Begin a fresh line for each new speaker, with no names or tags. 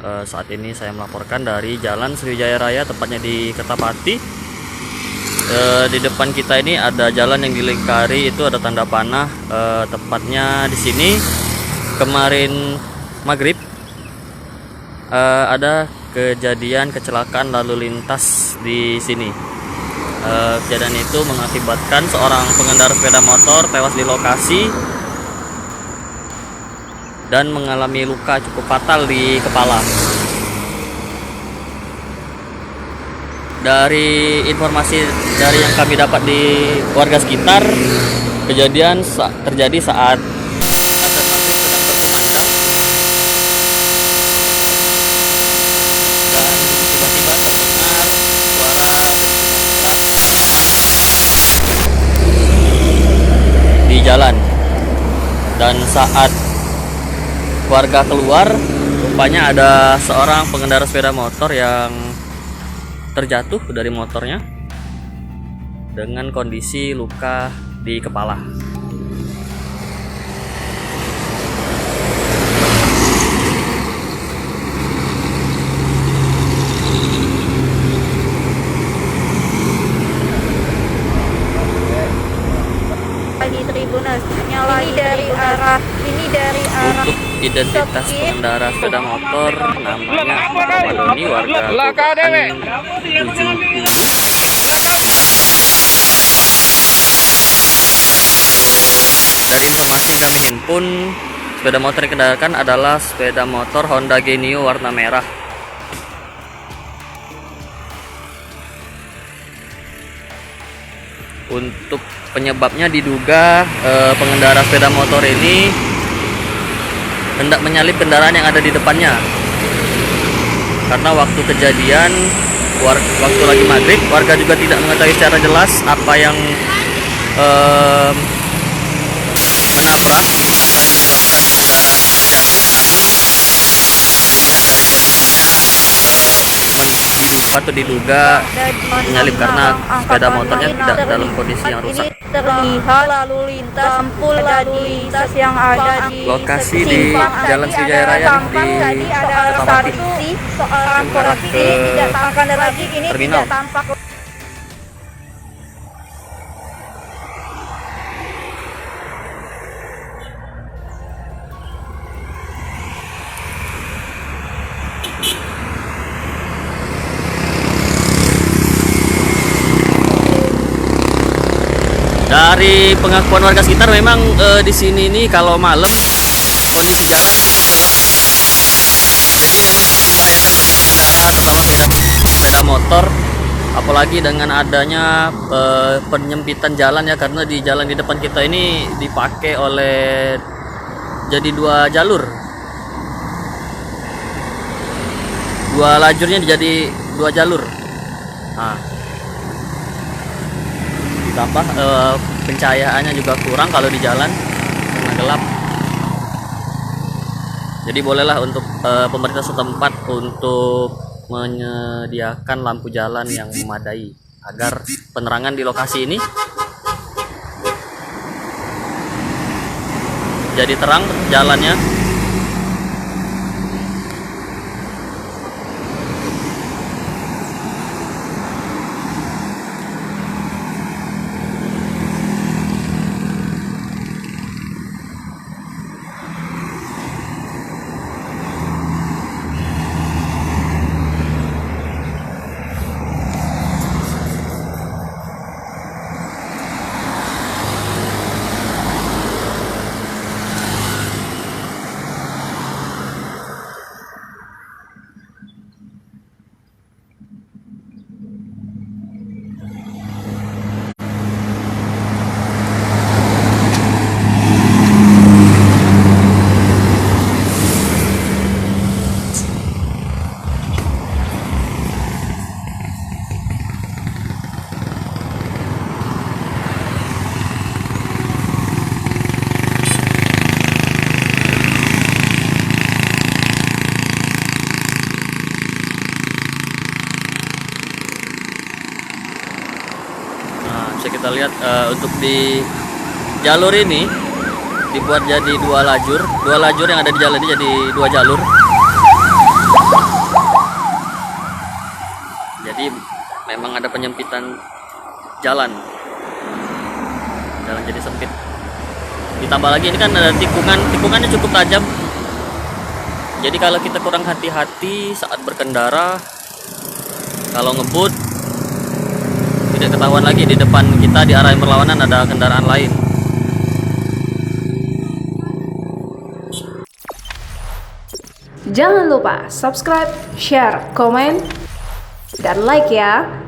Saat ini saya melaporkan dari Jalan Sriwijaya Raya, tepatnya di Kertapati. Di depan kita ini ada jalan yang dilingkari, itu ada tanda panah. Tepatnya di sini kemarin maghrib ada kejadian kecelakaan lalu lintas di sini. Kejadian itu mengakibatkan seorang pengendara sepeda motor tewas di lokasi dan mengalami luka cukup fatal di kepala. Dari informasi dari yang kami dapat di warga sekitar, kejadian terjadi saat azan maghrib sedang berkumandang, dan tiba-tiba terdengar suara di jalan. Dan saat warga keluar, rupanya ada seorang pengendara sepeda motor yang terjatuh dari motornya dengan kondisi luka di kepala.
Di Tribunal nyala ini dari arah
Untuk identitas pengendara sepeda motor, namanya Muhammad Doni, warga Kelurahan 70. Dari informasi yang kami himpun, sepeda motor yang dikendarakan adalah sepeda motor Honda Genio warna merah. Untuk penyebabnya diduga pengendara sepeda motor ini hendak menyalip kendaraan yang ada di depannya. Karena waktu kejadian, waktu lagi maghrib, warga juga tidak mengetahui secara jelas apa yang menabrak atau yang menyebabkan pengendara terjatuh. Namun dilihat dari kondisinya, diduga menyalip karena sepeda motornya tidak dalam kondisi yang rusak.
terlihat lalu lintas yang ada di
Lokasi di Jalan Sriwijaya Raya di
tadi ada
Kertapati.
soal korupsi tidak tampak lagi, ini
Terminal.
tidak tampak.
Dari pengakuan warga sekitar, memang di sini nih kalau malam kondisi jalan gelap. Jadi memang cukup membahayakan bagi pengendara terutama sepeda motor, apalagi dengan adanya penyempitan jalan ya, karena di jalan di depan kita ini dipakai oleh jadi dua jalur. Dua lajurnya jadi dua jalur. Nah, ditambah pencahayaannya juga kurang kalau di jalan karena gelap. Jadi bolehlah untuk pemerintah setempat untuk menyediakan lampu jalan yang memadai agar penerangan di lokasi ini jadi terang jalannya. Bisa kita lihat untuk di jalur ini dibuat jadi dua lajur yang ada di jalan ini jadi dua jalur. penyempitan jalan jadi sempit. Ditambah lagi ini kan ada tikungannya cukup tajam. Jadi kalau kita kurang hati-hati saat berkendara, kalau ngebut tidak ketahuan lagi di depan kita di arah yang berlawanan ada kendaraan lain.
Jangan lupa subscribe, share, komen, dan like ya.